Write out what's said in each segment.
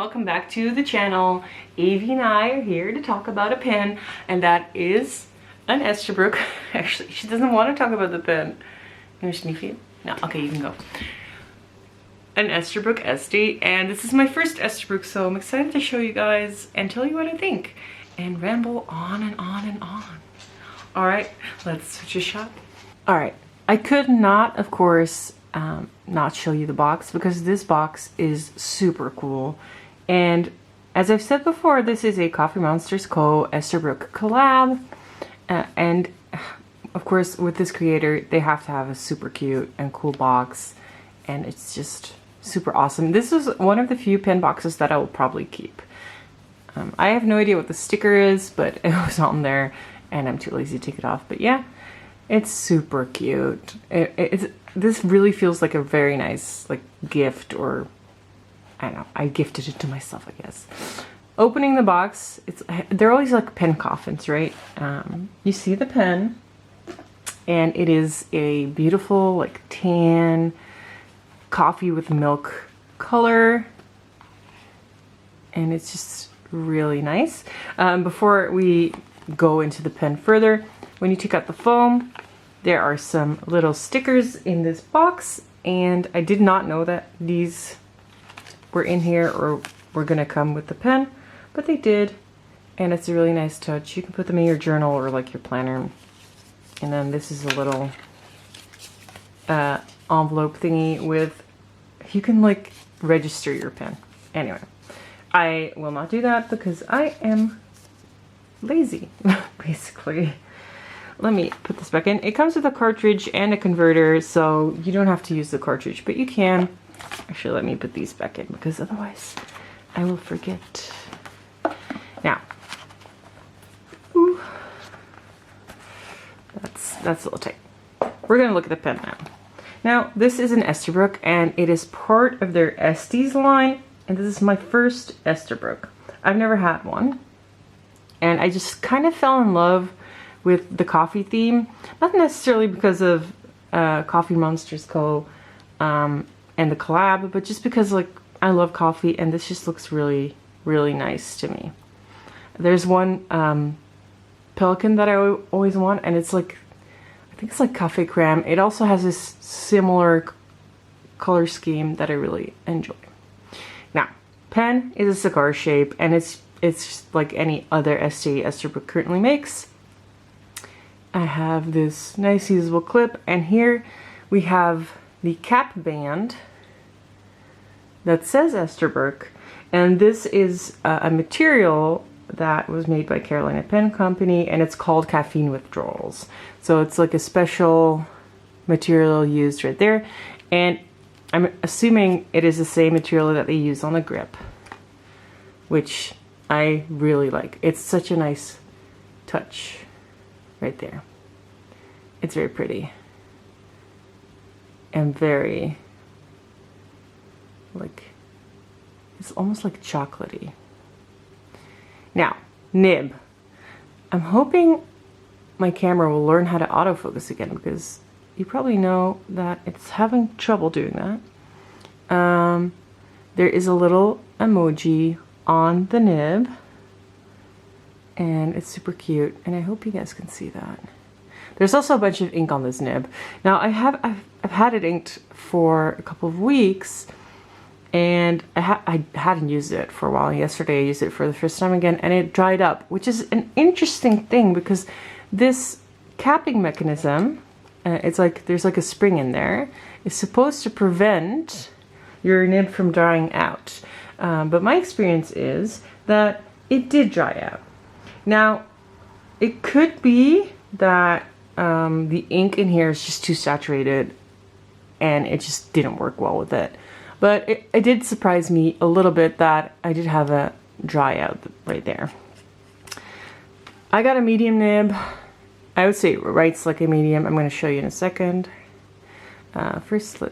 welcome back to the channel. Evie and I are here to talk about a pen, and that is an Esterbrook. Actually, she doesn't want to talk about the pen. Can you sniff it? No, okay, you can go. An Esterbrook Estie, and this is my first Esterbrook, so I'm excited to show you guys and tell you what I think and ramble on and on and on. All right, let's switch a shot. All right, I could not, of course, not show you the box because this box is super cool. And as I've said before, this is a TheCoffeeMonsterzCO Esterbrook collab, and of course with this creator they have to have a super cute and cool box, and it's just super awesome. This is one of the few pen boxes that I will probably keep. I have no idea what the sticker is, but it was on there and I'm too lazy to take it off. But yeah, it's super cute. This really feels like a very nice like gift, or I don't know, I gifted it to myself, I guess. Opening the box, they're always like pen coffins, right? You see the pen, and it is a beautiful like tan coffee with milk color, and it's just really nice. Before we go into the pen further, when you take out the foam, there are some little stickers in this box, and I did not know that these were in here or were gonna come with the pen, but they did, and it's a really nice touch. You can put them in your journal or like your planner. And then this is a little envelope thingy with, you can like register your pen. Anyway, I will not do that because I am lazy, basically. Let me put this back in. It comes with a cartridge and a converter, so you don't have to use the cartridge, but you can. Actually, let me put these back in because otherwise I will forget. Now, ooh, that's a little tight. We're gonna look at the pen now. Now, this is an Esterbrook, and it is part of their Estes line, and this is my first Esterbrook. I've never had one, and I just kind of fell in love with the coffee theme, not necessarily because of TheCoffeeMonsterzCO and the collab, but just because like I love coffee, and this just looks really, really nice to me. There's one Pelican that I always want, and it's like, I think it's like Cafe Creme. It also has this similar color scheme that I really enjoy. Now, pen is a cigar shape, and it's just like any other Estie Esterbrook currently makes. I have this nice usable clip, and here we have the cap band that says Esterbrook, and this is a material that was made by Carolina Pen Company, and it's called caffeine withdrawals. So it's like a special material used right there, and I'm assuming it is the same material that they use on the grip, which I really like. It's such a nice touch right there. It's very pretty and very like, it's almost like chocolatey. Now, nib. I'm hoping my camera will learn how to autofocus again, because you probably know that it's having trouble doing that. There is a little emoji on the nib, and it's super cute, and I hope you guys can see that. There's also a bunch of ink on this nib. Now I've had it inked for a couple of weeks, and I hadn't used it for a while. Yesterday I used it for the first time again, and it dried up, which is an interesting thing because this capping mechanism, it's like there's like a spring in there, is supposed to prevent your nib from drying out. But my experience is that it did dry out. Now, it could be that the ink in here is just too saturated and it just didn't work well with it. But it did surprise me a little bit that I did have a dry out right there. I got a medium nib. I would say it writes like a medium. I'm going to show you in a second. First, I'll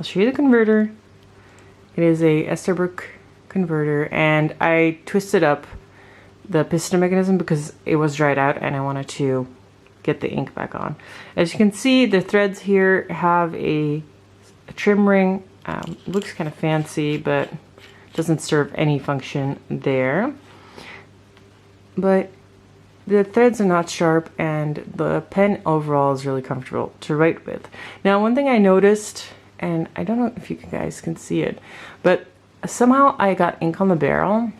show you the converter. It is a Esterbrook converter, and I twisted up the piston mechanism because it was dried out and I wanted to get the ink back on. As you can see, the threads here have a trim ring Looks kind of fancy, but doesn't serve any function there. But the threads are not sharp, and the pen overall is really comfortable to write with. Now, one thing I noticed, and I don't know if you guys can see it, but somehow I got ink on the barrel,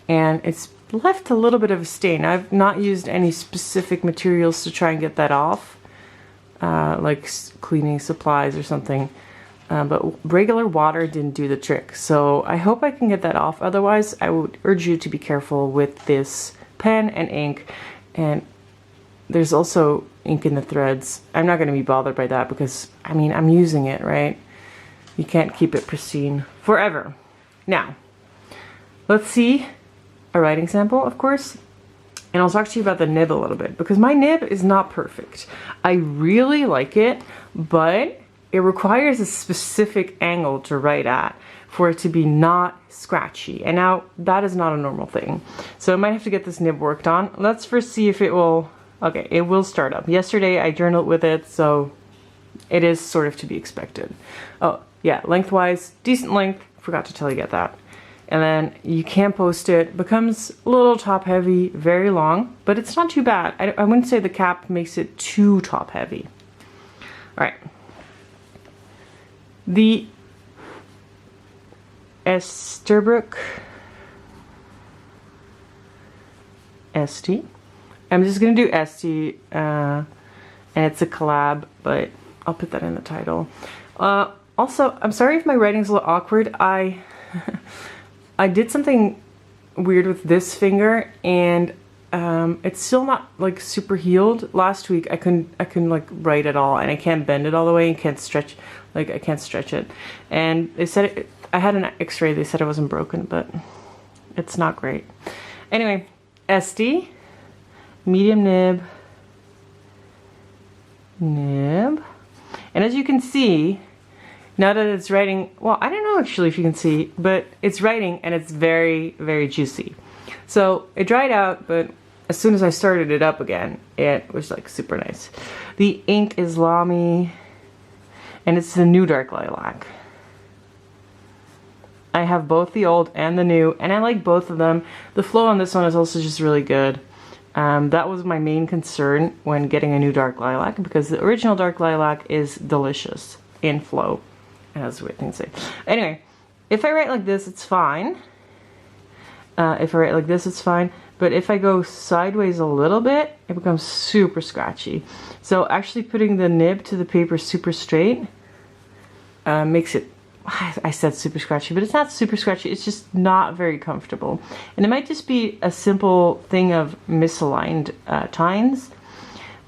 and it's left a little bit of a stain. I've not used any specific materials to try and get that off, like cleaning supplies or something. But regular water didn't do the trick. So I hope I can get that off. Otherwise, I would urge you to be careful with this pen and ink. And there's also ink in the threads. I'm not going to be bothered by that because, I mean, I'm using it, right? You can't keep it pristine forever. Now, let's see a writing sample, of course. And I'll talk to you about the nib a little bit because my nib is not perfect. I really like it, but it requires a specific angle to write at for it to be not scratchy. And now that is not a normal thing. So I might have to get this nib worked on. Let's first see if it will, okay, it will start up. Yesterday I journaled with it, so it is sort of to be expected. Oh yeah, lengthwise, decent length, forgot to tell you that. And then you can post it, becomes a little top heavy, very long, but it's not too bad. I wouldn't say the cap makes it too top heavy. All right. The Esterbrook Estie. I'm just gonna do Estie, and it's a collab, but I'll put that in the title. Also, I'm sorry if my writing's a little awkward. I did something weird with this finger, and it's still not like super healed. Last week I couldn't like write at all, and I can't bend it all the way and can't stretch, like I can't stretch it. And they said I had an x-ray, they said it wasn't broken, but it's not great. Anyway, Estie, medium nib. And as you can see, now that it's writing, well, I don't know actually if you can see, but it's writing and it's very, very juicy. So it dried out, but as soon as I started it up again, it was like super nice. The ink is Lamy, and it's the new Dark Lilac. I have both the old and the new, and I like both of them. The flow on this one is also just really good. That was my main concern when getting a new Dark Lilac, because the original Dark Lilac is delicious in flow. That's a weird thing to say. Anyway, if I write like this, it's fine. If I write like this, it's fine. But if I go sideways a little bit, it becomes super scratchy. So actually putting the nib to the paper super straight makes it, I said super scratchy, but it's not super scratchy. It's just not very comfortable. And it might just be a simple thing of misaligned tines.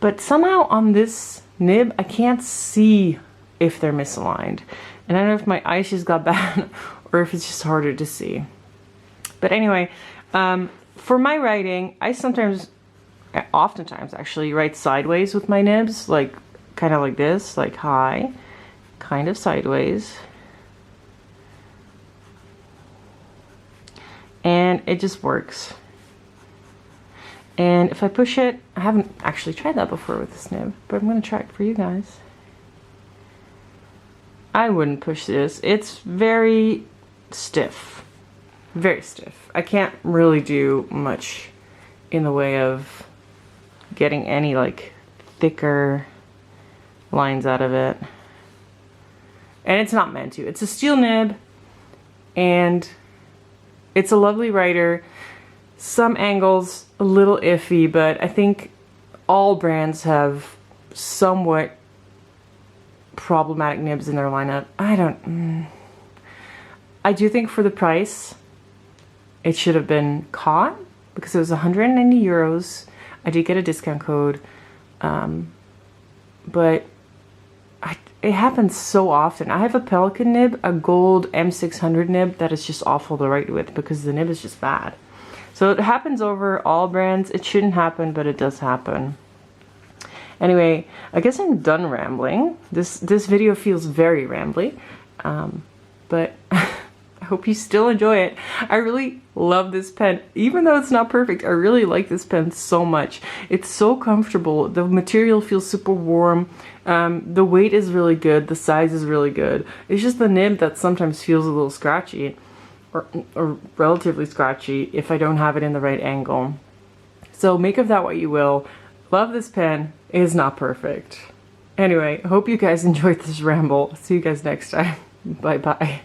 But somehow on this nib, I can't see if they're misaligned. And I don't know if my eyes just got bad or if it's just harder to see. But anyway, for my writing, I oftentimes actually write sideways with my nibs, like kind of like this, like high, kind of sideways. And it just works. And if I push it, I haven't actually tried that before with this nib, but I'm gonna try it for you guys. I wouldn't push this. It's very stiff. Very stiff. I can't really do much in the way of getting any like thicker lines out of it. And it's not meant to. It's a steel nib and it's a lovely writer. Some angles a little iffy, but I think all brands have somewhat problematic nibs in their lineup. I do think for the price it should have been caught because it was 190 euros. I did get a discount code, but it happens so often. I have a Pelican nib, a gold M600 nib that is just awful to write with because the nib is just bad. So it happens over all brands. It shouldn't happen, but it does happen. Anyway, I guess I'm done rambling. This video feels very rambly, but I I hope you still enjoy it. I really love this pen. Even though it's not perfect, I really like this pen so much. It's so comfortable. The material feels super warm. The weight is really good. The size is really good. It's just the nib that sometimes feels a little scratchy, or relatively scratchy if I don't have it in the right angle. So make of that what you will. Love this pen. It is not perfect. Anyway, I hope you guys enjoyed this ramble. See you guys next time. Bye bye.